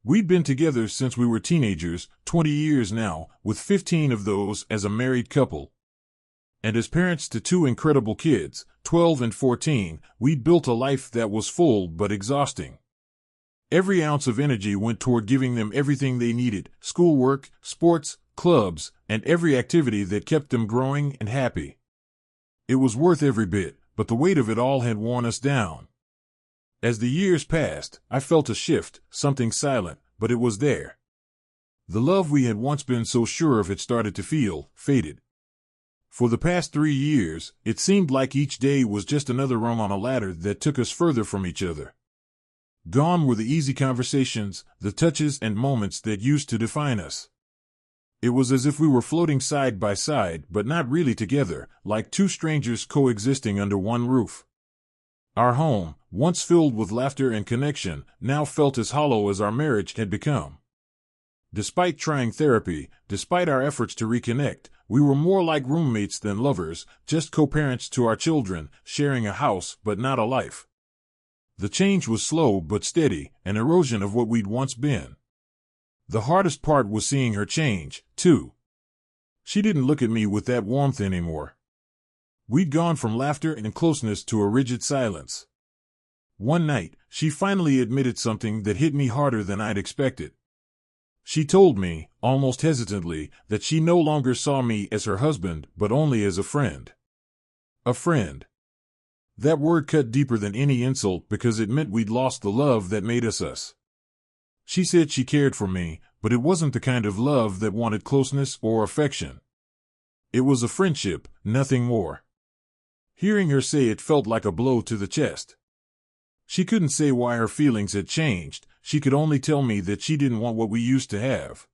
We'd been together since we were teenagers, 20 years now, with 15 of those as a married couple. And as parents to two incredible kids, 12 and 14, we'd built a life that was full but exhausting. Every ounce of energy went toward giving them everything they needed: schoolwork, sports, clubs, and every activity that kept them growing and happy. It was worth every bit, but the weight of it all had worn us down. As the years passed, I felt a shift, something silent, but it was there. The love we had once been so sure of had started to feel faded. For the past 3 years, it seemed like each day was just another rung on a ladder that took us further from each other. Gone were the easy conversations, the touches and moments that used to define us. It was as if we were floating side by side, but not really together, like two strangers coexisting under one roof. Our home, once filled with laughter and connection, now felt as hollow as our marriage had become. Despite trying therapy, despite our efforts to reconnect, we were more like roommates than lovers, just co-parents to our children, sharing a house but not a life. The change was slow but steady, an erosion of what we'd once been. The hardest part was seeing her change, too. She didn't look at me with that warmth anymore. We'd gone from laughter and closeness to a rigid silence. One night, she finally admitted something that hit me harder than I'd expected. She told me, almost hesitantly, that she no longer saw me as her husband, but only as a friend. A friend. That word cut deeper than any insult because it meant we'd lost the love that made us us. She said she cared for me, but it wasn't the kind of love that wanted closeness or affection. It was a friendship, nothing more. Hearing her say it felt like a blow to the chest. She couldn't say why her feelings had changed, she could only tell me that she didn't want what we used to have.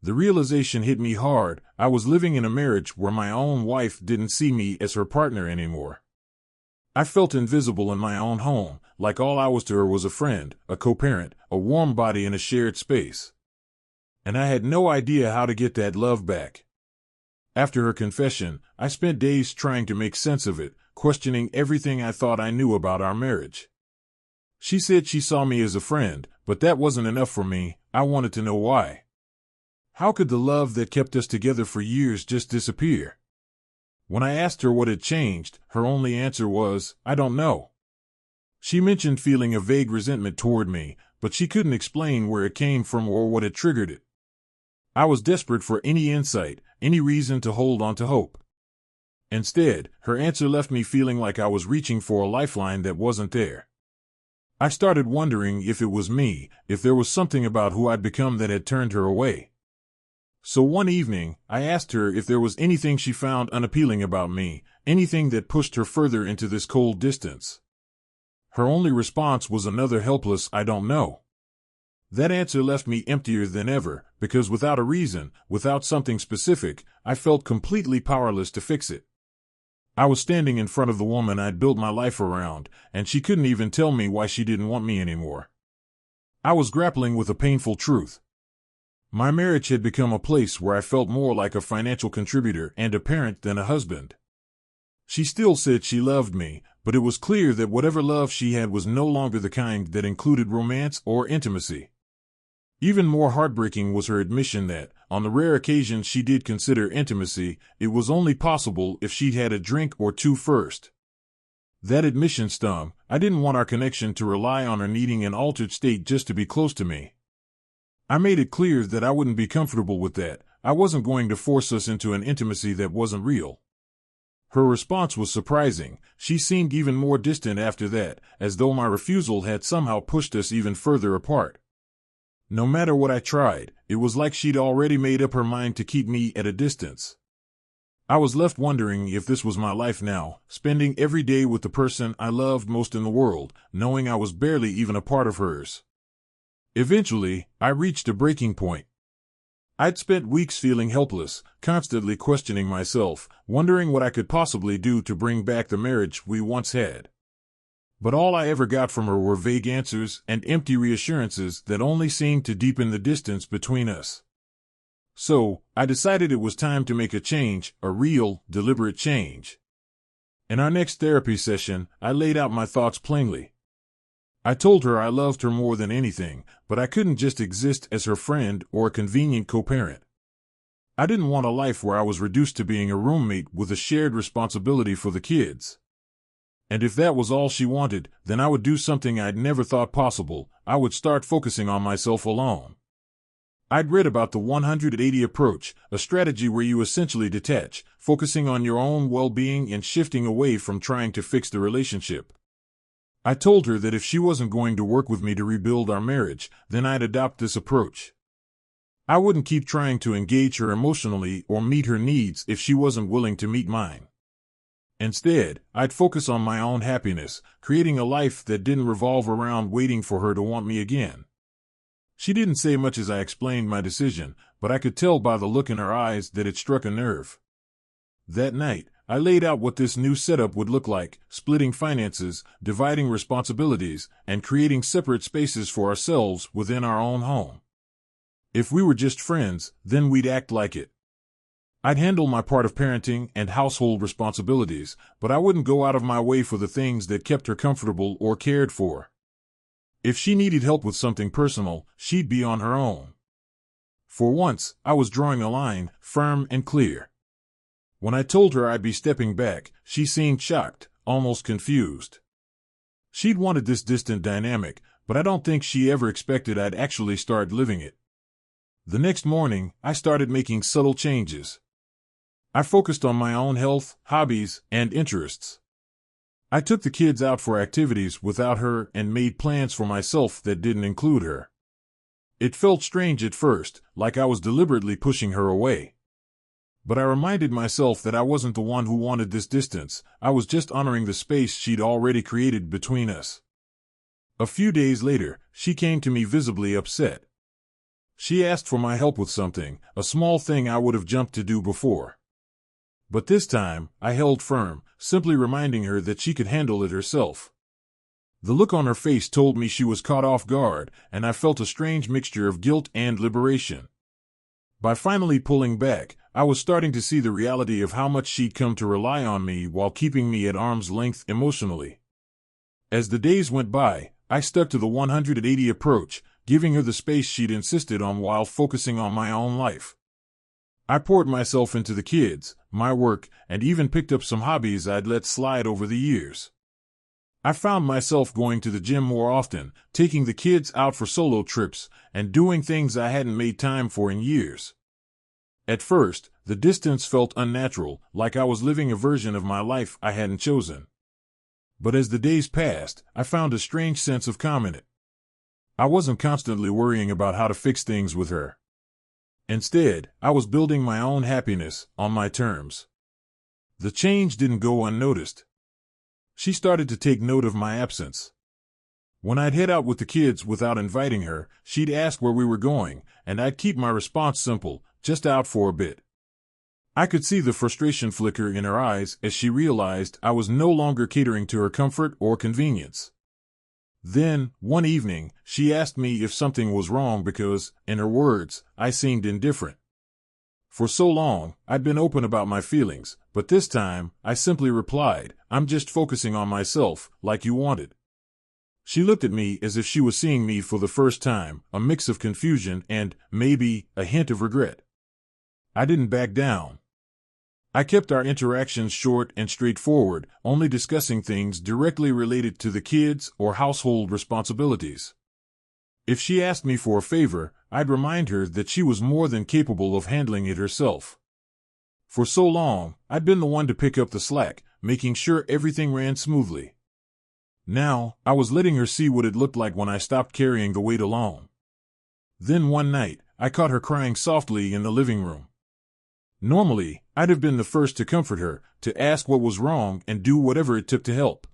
The realization hit me hard. I was living in a marriage where my own wife didn't see me as her partner anymore. I felt invisible in my own home, like all I was to her was a friend, a co-parent, a warm body in a shared space. And I had no idea how to get that love back. After her confession, I spent days trying to make sense of it, questioning everything I thought I knew about our marriage. She said she saw me as a friend, but that wasn't enough for me. I wanted to know why. How could the love that kept us together for years just disappear? When I asked her what had changed, her only answer was, "I don't know." She mentioned feeling a vague resentment toward me, but she couldn't explain where it came from or what had triggered it. I was desperate for any insight, any reason to hold on to hope. Instead, her answer left me feeling like I was reaching for a lifeline that wasn't there. I started wondering if it was me, if there was something about who I'd become that had turned her away. So one evening, I asked her if there was anything she found unappealing about me, anything that pushed her further into this cold distance. Her only response was another helpless "I don't know." That answer left me emptier than ever, because without a reason, without something specific, I felt completely powerless to fix it. I was standing in front of the woman I'd built my life around, and she couldn't even tell me why she didn't want me anymore. I was grappling with a painful truth. My marriage had become a place where I felt more like a financial contributor and a parent than a husband. She still said she loved me, but it was clear that whatever love she had was no longer the kind that included romance or intimacy. Even more heartbreaking was her admission that, on the rare occasions she did consider intimacy, it was only possible if she'd had a drink or two first. That admission stung. I didn't want our connection to rely on her needing an altered state just to be close to me. I made it clear that I wouldn't be comfortable with that. I wasn't going to force us into an intimacy that wasn't real. Her response was surprising. She seemed even more distant after that, as though my refusal had somehow pushed us even further apart. No matter what I tried, it was like she'd already made up her mind to keep me at a distance. I was left wondering if this was my life now, spending every day with the person I loved most in the world, knowing I was barely even a part of hers. Eventually, I reached a breaking point. I'd spent weeks feeling helpless, constantly questioning myself, wondering what I could possibly do to bring back the marriage we once had. But all I ever got from her were vague answers and empty reassurances that only seemed to deepen the distance between us. So, I decided it was time to make a change, a real, deliberate change. In our next therapy session, I laid out my thoughts plainly. I told her I loved her more than anything, but I couldn't just exist as her friend or a convenient co-parent. I didn't want a life where I was reduced to being a roommate with a shared responsibility for the kids. And if that was all she wanted, then I would do something I'd never thought possible. I would start focusing on myself alone. I'd read about the 180 approach, a strategy where you essentially detach, focusing on your own well-being and shifting away from trying to fix the relationship. I told her that if she wasn't going to work with me to rebuild our marriage, then I'd adopt this approach. I wouldn't keep trying to engage her emotionally or meet her needs if she wasn't willing to meet mine. Instead, I'd focus on my own happiness, creating a life that didn't revolve around waiting for her to want me again. She didn't say much as I explained my decision, but I could tell by the look in her eyes that it struck a nerve. That night, I laid out what this new setup would look like, splitting finances, dividing responsibilities, and creating separate spaces for ourselves within our own home. If we were just friends, then we'd act like it. I'd handle my part of parenting and household responsibilities, but I wouldn't go out of my way for the things that kept her comfortable or cared for. If she needed help with something personal, she'd be on her own. For once, I was drawing a line, firm and clear. When I told her I'd be stepping back, she seemed shocked, almost confused. She'd wanted this distant dynamic, but I don't think she ever expected I'd actually start living it. The next morning, I started making subtle changes. I focused on my own health, hobbies, and interests. I took the kids out for activities without her and made plans for myself that didn't include her. It felt strange at first, like I was deliberately pushing her away. But I reminded myself that I wasn't the one who wanted this distance. I was just honoring the space she'd already created between us. A few days later, she came to me visibly upset. She asked for my help with something, a small thing I would have jumped to do before. But this time, I held firm, simply reminding her that she could handle it herself. The look on her face told me she was caught off guard, and I felt a strange mixture of guilt and liberation. By finally pulling back, I was starting to see the reality of how much she'd come to rely on me while keeping me at arm's length emotionally. As the days went by, I stuck to the 180 approach, giving her the space she'd insisted on while focusing on my own life. I poured myself into the kids, my work, and even picked up some hobbies I'd let slide over the years. I found myself going to the gym more often, taking the kids out for solo trips, and doing things I hadn't made time for in years. At first, the distance felt unnatural, like I was living a version of my life I hadn't chosen. But as the days passed, I found a strange sense of calm in it. I wasn't constantly worrying about how to fix things with her. Instead, I was building my own happiness, on my terms. The change didn't go unnoticed. She started to take note of my absence. When I'd head out with the kids without inviting her, she'd ask where we were going, and I'd keep my response simple, just out for a bit. I could see the frustration flicker in her eyes as she realized I was no longer catering to her comfort or convenience. Then, one evening, she asked me if something was wrong because, in her words, I seemed indifferent. For so long, I'd been open about my feelings, but this time, I simply replied, "I'm just focusing on myself, like you wanted." She looked at me as if she was seeing me for the first time, a mix of confusion and, maybe, a hint of regret. I didn't back down. I kept our interactions short and straightforward, only discussing things directly related to the kids or household responsibilities. If she asked me for a favor, I'd remind her that she was more than capable of handling it herself. For so long, I'd been the one to pick up the slack, making sure everything ran smoothly. Now, I was letting her see what it looked like when I stopped carrying the weight alone. Then one night, I caught her crying softly in the living room. Normally, I'd have been the first to comfort her, to ask what was wrong and do whatever it took to help.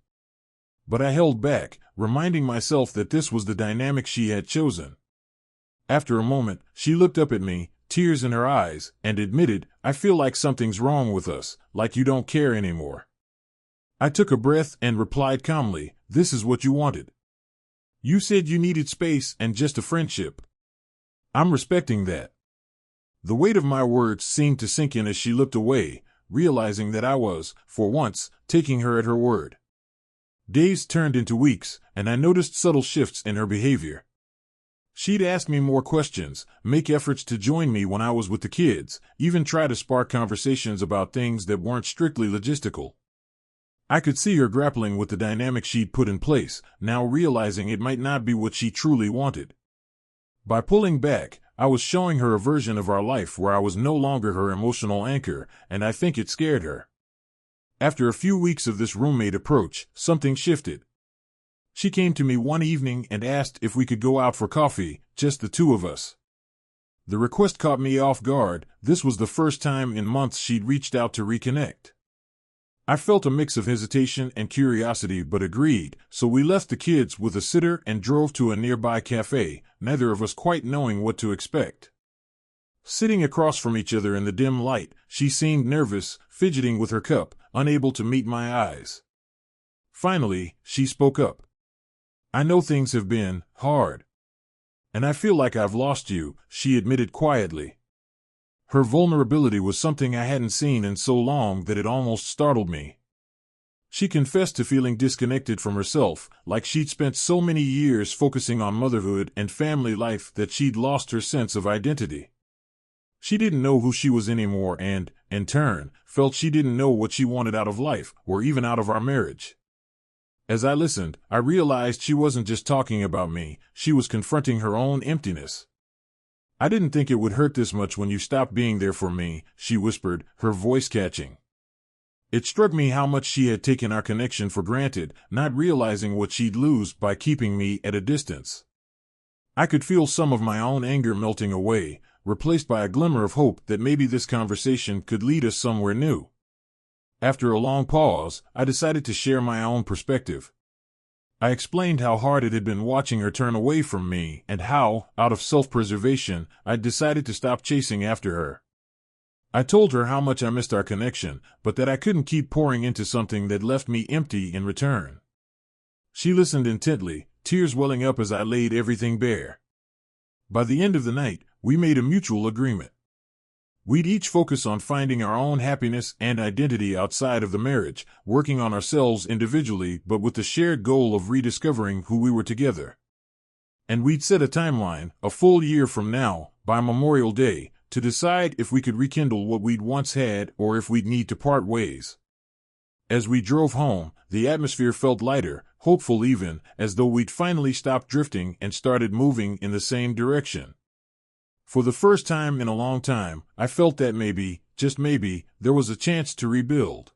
But I held back, reminding myself that this was the dynamic she had chosen. After a moment, she looked up at me, tears in her eyes, and admitted, "I feel like something's wrong with us, like you don't care anymore." I took a breath and replied calmly, "This is what you wanted. You said you needed space and just a friendship. I'm respecting that." The weight of my words seemed to sink in as she looked away, realizing that I was, for once, taking her at her word. Days turned into weeks, and I noticed subtle shifts in her behavior. She'd ask me more questions, make efforts to join me when I was with the kids, even try to spark conversations about things that weren't strictly logistical. I could see her grappling with the dynamic she'd put in place, now realizing it might not be what she truly wanted. By pulling back, I was showing her a version of our life where I was no longer her emotional anchor, and I think it scared her. After a few weeks of this roommate approach, something shifted. She came to me one evening and asked if we could go out for coffee, just the two of us. The request caught me off guard. This was the first time in months she'd reached out to reconnect. I felt a mix of hesitation and curiosity but agreed, so we left the kids with a sitter and drove to a nearby cafe, neither of us quite knowing what to expect. Sitting across from each other in the dim light, she seemed nervous, fidgeting with her cup, unable to meet my eyes. Finally, she spoke up. "I know things have been hard. And I feel like I've lost you," she admitted quietly. Her vulnerability was something I hadn't seen in so long that it almost startled me. She confessed to feeling disconnected from herself, like she'd spent so many years focusing on motherhood and family life that she'd lost her sense of identity. She didn't know who she was anymore and, in turn, felt she didn't know what she wanted out of life, or even out of our marriage. As I listened, I realized she wasn't just talking about me, she was confronting her own emptiness. "I didn't think it would hurt this much when you stopped being there for me," she whispered, her voice catching. It struck me how much she had taken our connection for granted, not realizing what she'd lose by keeping me at a distance. I could feel some of my own anger melting away, replaced by a glimmer of hope that maybe this conversation could lead us somewhere new. After a long pause, I decided to share my own perspective. I explained how hard it had been watching her turn away from me and how, out of self-preservation, I'd decided to stop chasing after her. I told her how much I missed our connection, but that I couldn't keep pouring into something that left me empty in return. She listened intently, tears welling up as I laid everything bare. By the end of the night, we made a mutual agreement. We'd each focus on finding our own happiness and identity outside of the marriage, working on ourselves individually but with the shared goal of rediscovering who we were together. And we'd set a timeline, a full year from now, by Memorial Day, to decide if we could rekindle what we'd once had or if we'd need to part ways. As we drove home, the atmosphere felt lighter, hopeful even, as though we'd finally stopped drifting and started moving in the same direction. For the first time in a long time, I felt that maybe, just maybe, there was a chance to rebuild.